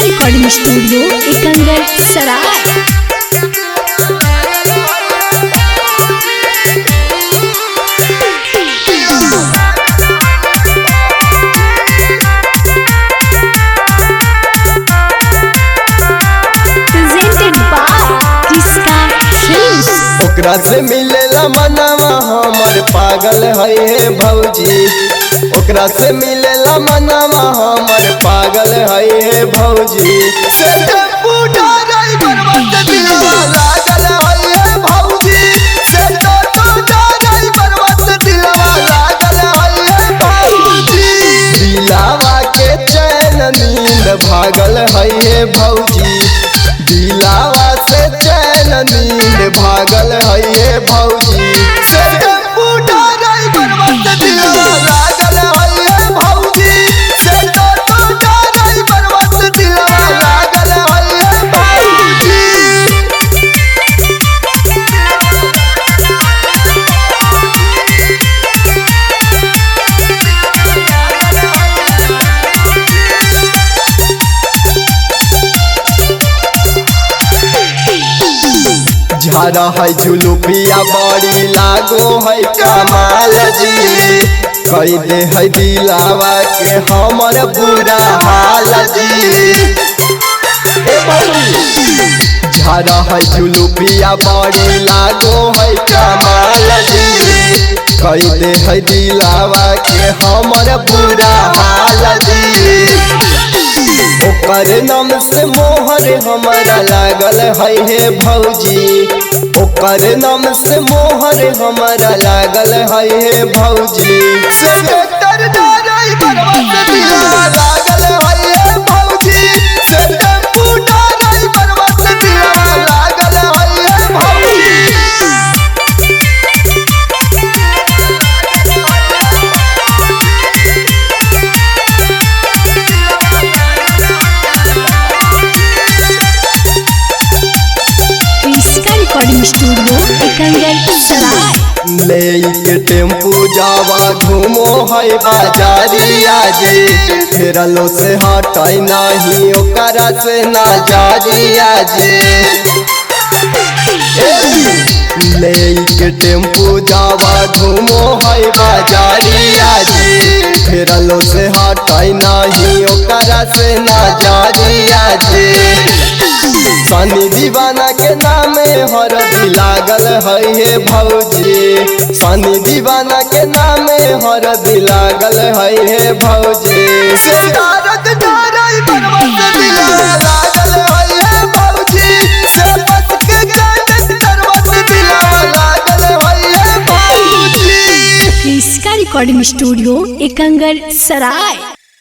Recording studio Ekangar सराय। ओकरा से मिलेला मनवा हमर पागल है भौजी, ओकरा से मिलेला मनवा हमर पागल है भौजी। से टेम्पू ड्राइवर बस दिलवा लागल है भौजी, से टोटो ड्राइवर बस दिलवा लागल है भौजी। दिलावा के चैन नींद भागल है भौजी, दिलावा से चैन नींद भागल है भौजी। से टेम्पू ड्राइवर बस दिलवा लागल है भौजी, से टोटो ड्राइवर बस दिलवा लागल है भौजी। झारा है झुलुपिया बड़ी लागो है कमाल जी, कई दे है दिलावा के हमर बुरा हाल जी। झारा है झुलुपिया बड़ी लागो है कमाल जी, कई दे है दिलावा के हमर बुरा हाल जी। ओकर नाम से मोहर हमारा लागल है भौजी, ओकर नाम से मोहर हमारा लागल है भौजी। से ट्रैक्टर ड्राइवर बस दिलवा लागल है भौजी, से टेम्पू ड्राइवर बस दिलवा लागल है भौजी। रिकॉर्डिंग स्टूडियो एकंगर सराय। ले के टेम्पू जावा घूमो है बाजारिया जी, फेरलो से हटाई नहीं ओकरा से ना जारिया जी। ले के टेम्पू जावा घूमो है बाजारिया जी, फेरलो से हटाई नहीं ओकरा से ना जारिया जी। सनी दीवाना के नामे हरदी लागल है भौजी, सनी दीवाना के नामे हरदी लागल है भौजी। से तारक ड्राइवर बस दिलवा लागल है भौजी, से बस के कंडक्टर बस दिलवा लागल है भौजी। रिकॉर्डिंग स्टूडियो एकंगर सराय।